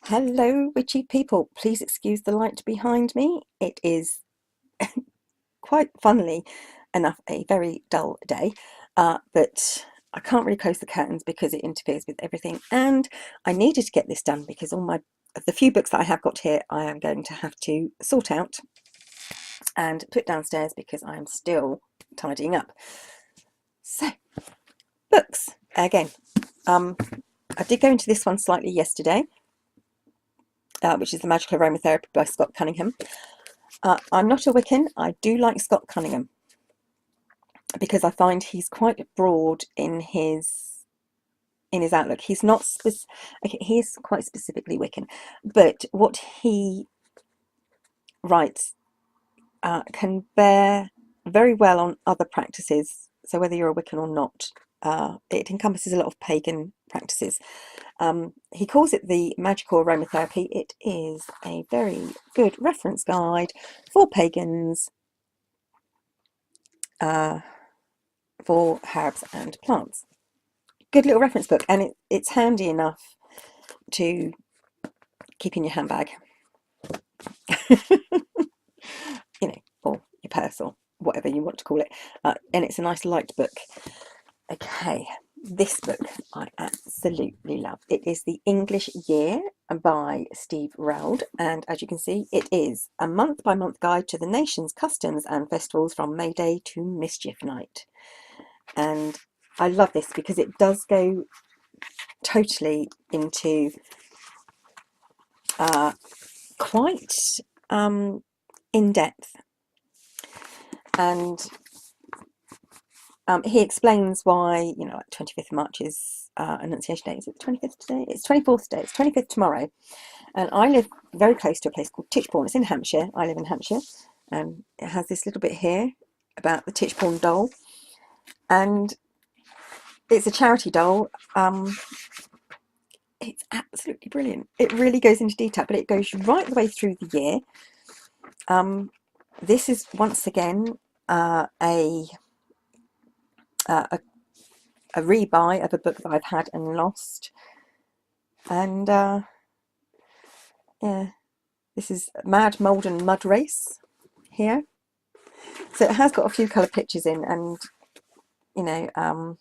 Hello, witchy people. Please excuse the light behind me. It is quite funnily enough a very dull day, but I can't really close the curtains because it interferes with everything. And I needed to get this done because all my the few books that I have got here, I am going to have to sort out and put downstairs because I am still tidying up. So, books again. I did go into this one slightly yesterday, which is The Magical Aromatherapy by Scott Cunningham. I'm not a Wiccan. I do like Scott Cunningham because I find he's quite broad in his outlook. He's not okay, he is quite specifically Wiccan, but what he writes can bear very well on other practices. So whether you're a Wiccan or not, it encompasses a lot of pagan practices. He calls it the magical aromatherapy. It is a very good reference guide for pagans, for herbs and plants. Good little reference book, and it's handy enough to keep in your handbag, you know, or your purse or whatever you want to call it. And it's a nice light book. Okay, this book I absolutely love. It is The English Year by Steve Roud, and as you can see, it is a month-by-month guide to the nation's customs and festivals from May Day to Mischief Night. And I love this because it does go totally into quite in depth, and he explains why, you know, 25th of March is Annunciation Day. Is it 25th today? It's 24th today. It's 25th tomorrow. And I live very close to a place called Titchbourne. It's in Hampshire. I live in Hampshire. And it has this little bit here about the Titchbourne doll. And it's a charity doll. It's absolutely brilliant. It really goes into detail, but it goes right the way through the year. This is once again a rebuy of a book that I've had and lost, and yeah, this is Mad Mould and Mud Race here. So it has got a few colour pictures in, and you know,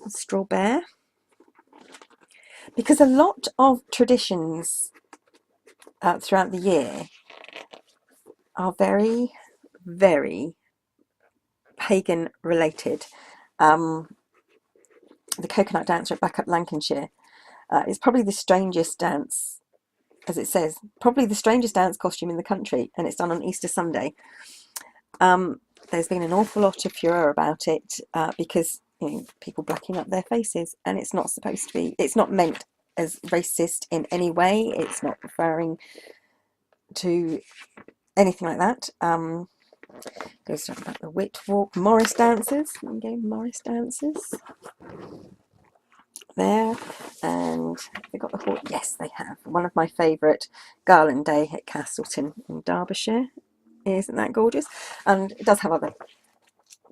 Straw Bear, because a lot of traditions throughout the year are very, very pagan related. The coconut dancer at Back Up Lancashire is probably the strangest dance, as it says, probably the strangest dance costume in the country, and it's done on Easter Sunday. There's been an awful lot of furore about it because, you know, people blacking up their faces, and it's not supposed to be. It's not meant as racist in any way. It's not referring to anything like that. Goes to talk about the Wit Walk Morris dancers. Okay, Morris dancers. There, and they got the horse. Yes, they have. One of my favourite, Garland Day at Castleton in Derbyshire. Isn't that gorgeous? And it does have other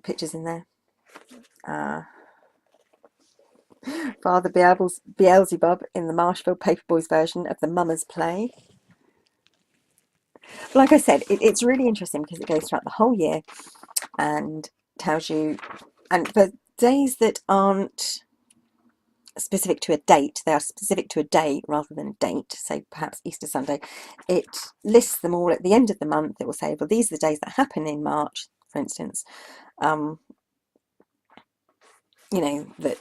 pictures in there. Father Beelzebub in the Marshfield Paperboys version of the Mummers play. Like I said, it's really interesting because it goes throughout the whole year and tells you, and for days that aren't specific to a date, they are specific to a day rather than a date, say perhaps Easter Sunday, it lists them all at the end of the month. It will say, well, these are the days that happen in March, for instance. You know, that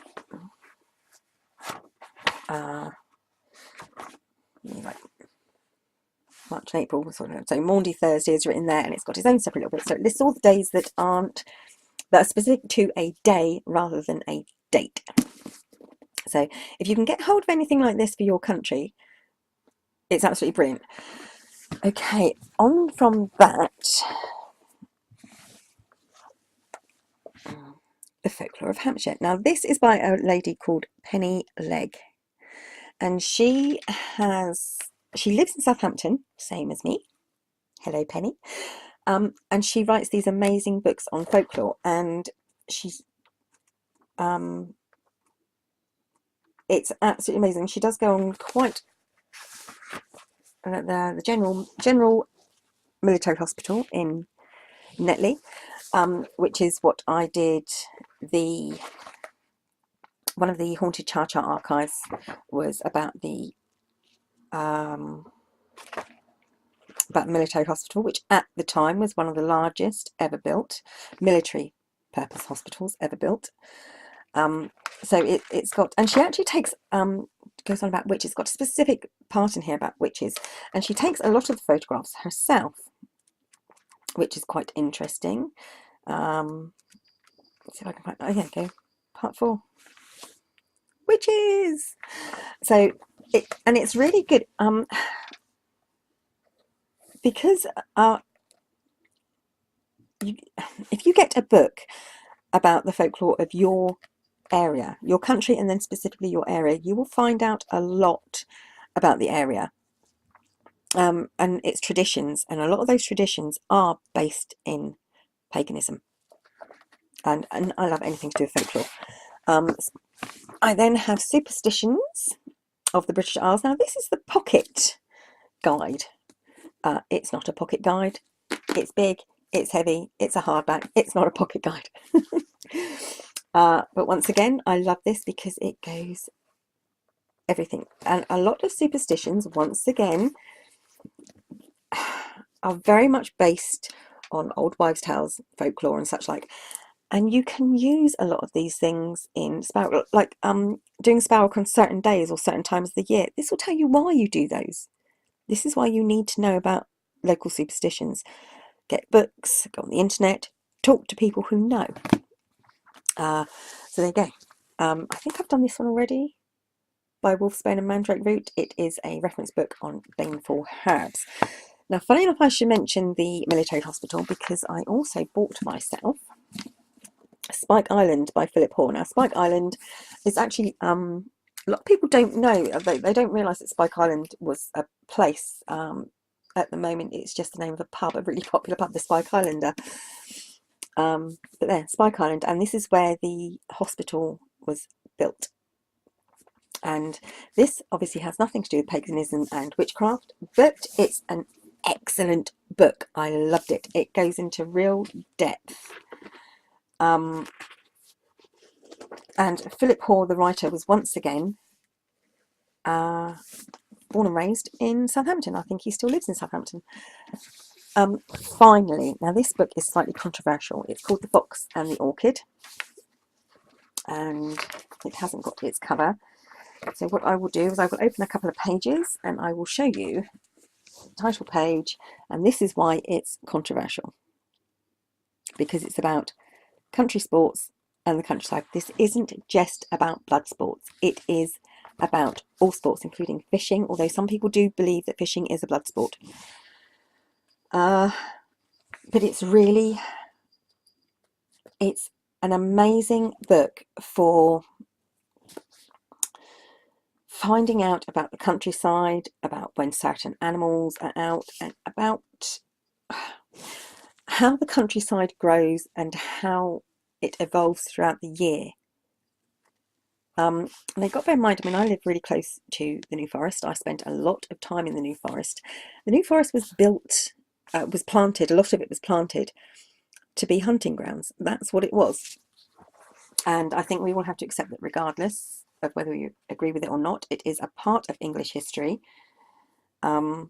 like March and April, so Maundy Thursday is written there, and it's got its own separate little bit. So it lists all the days that are specific to a day rather than a date. So if you can get hold of anything like this for your country, it's absolutely brilliant. Okay, on from that, The Folklore of Hampshire. Now this is by a lady called Penny Legg, and she lives in Southampton, same as me. Hello, Penny. And she writes these amazing books on folklore, and she's it's absolutely amazing. She does go on quite the general military hospital in Netley, which is what I did. One of the haunted Char archives was about the military hospital, which at the time was one of the largest ever built military purpose hospitals ever built. So it's got, and she actually takes goes on about witches. It's got a specific part in here about witches, and she takes a lot of the photographs herself, which is quite interesting. Let's see if I can find. Oh, yeah, go part 4. Witches. So it's really good. Because if you get a book about the folklore of your area, your country, and then specifically your area, you will find out a lot about the area and its traditions, and a lot of those traditions are based in paganism, and I love anything to do with folklore. I then have superstitions of the British Isles. Now this is the pocket guide. It's not a pocket guide. It's big, it's heavy, it's a hardback. It's not a pocket guide. But once again, I love this because it goes everything. And a lot of superstitions, once again, are very much based on old wives' tales, folklore and such like. And you can use a lot of these things in Sparrow, like doing Sparrow on certain days or certain times of the year. This will tell you why you do those. This is why you need to know about local superstitions. Get books, go on the internet, talk to people who know. So there you go. I think I've done this one already, by Wolfsbane and Mandrake Root. It is a reference book on baneful herbs. Now, funny enough, I should mention the military hospital because I also bought myself Spike Island by Philip Hoare. Now, Spike Island is actually, a lot of people don't know, they don't realise that Spike Island was a place. At the moment, it's just the name of a pub, a really popular pub, the Spike Islander. But there, Spike Island, and this is where the hospital was built. And this obviously has nothing to do with paganism and witchcraft, but it's an excellent book. I loved it. It goes into real depth. And Philip Hoare, the writer, was once again born and raised in Southampton. I think he still lives in Southampton. Finally, now this book is slightly controversial. It's called The Fox and the Orchid, and it hasn't got its cover. So what I will do is I will open a couple of pages and I will show you the title page, and this is why it's controversial, because it's about country sports and the countryside. This isn't just about blood sports. It is about all sports, including fishing, although some people do believe that fishing is a blood sport. But it's an amazing book for finding out about the countryside, about when certain animals are out, and about how the countryside grows and how it evolves throughout the year. And you've got to bear in mind, I mean, I live really close to the New Forest. I spent a lot of time in the New Forest. The New Forest was built, was planted, a lot of it was planted to be hunting grounds. That's what it was. And I think we will have to accept that regardless of whether you agree with it or not, it is a part of English history. But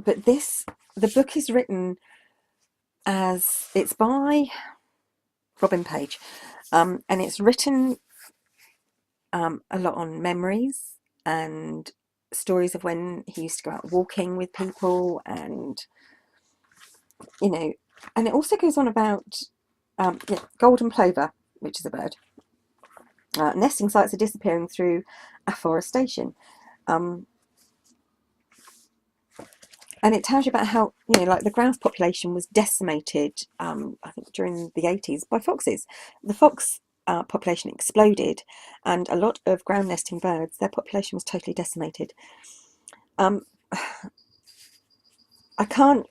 the book is written as, it's by Robin Page, and it's written a lot on memories and stories of when he used to go out walking with people, and you know, and it also goes on about golden plover, which is a bird. Nesting sites are disappearing through afforestation, and it tells you about how, you know, like the grouse population was decimated, I think during the 80s, by foxes. The fox population exploded, and a lot of ground nesting birds, their population was totally decimated. I can't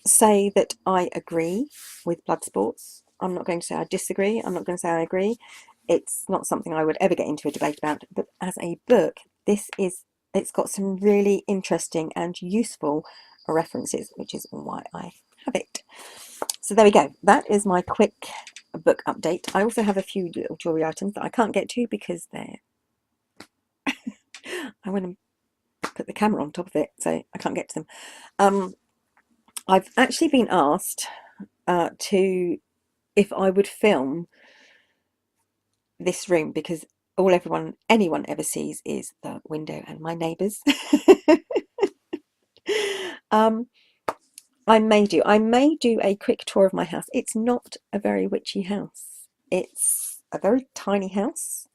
say that I agree with blood sports. I'm not going to say I disagree. I'm not going to say I agree. It's not something I would ever get into a debate about. But as a book, this is it's got some really interesting and useful references, which is why I have it. So there we go. That is my quick book update. I also have a few little jewellery items that I can't get to because they're... I went and put the camera on top of it, so I can't get to them. I've actually been asked to if I would film this room because anyone ever sees is the window and my neighbours. um, I may do a quick tour of my house. It's not a very witchy house. It's a very tiny house.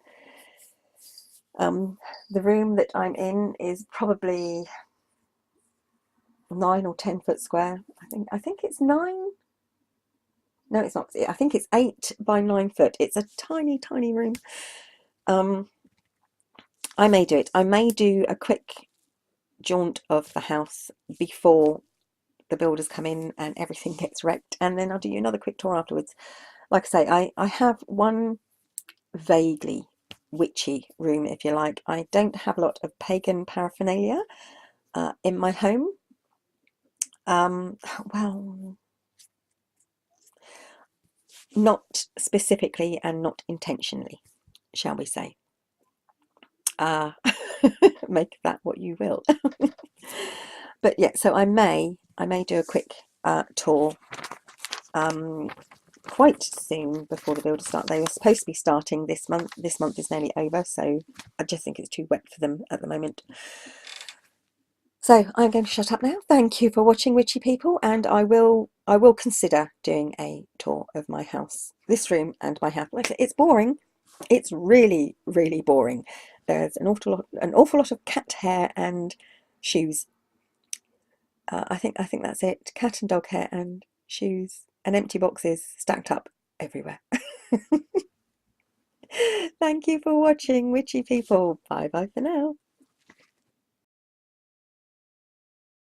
The room that I'm in is probably 9 or 10 foot square. I think it's 9. No, it's not. I think it's 8 by 9 foot. It's a tiny, tiny room. I may do it. I may do a quick jaunt of the house before the builders come in and everything gets wrecked, and then I'll do you another quick tour afterwards. Like I say, I have one vaguely witchy room, if you like. I don't have a lot of pagan paraphernalia in my home. Well, not specifically and not intentionally, shall we say. Make that what you will. But yeah, so I may do a quick tour quite soon before the builders start. They were supposed to be starting this month. This month is nearly over, so I just think it's too wet for them at the moment. So I'm going to shut up now. Thank you for watching, witchy people, and I will consider doing a tour of my house, this room and my house. Like I said, it's boring. It's really, really boring. There's an awful lot of cat hair and shoes. I think that's it. Cat and dog hair and shoes and empty boxes stacked up everywhere. Thank you for watching, witchy people. Bye bye for now.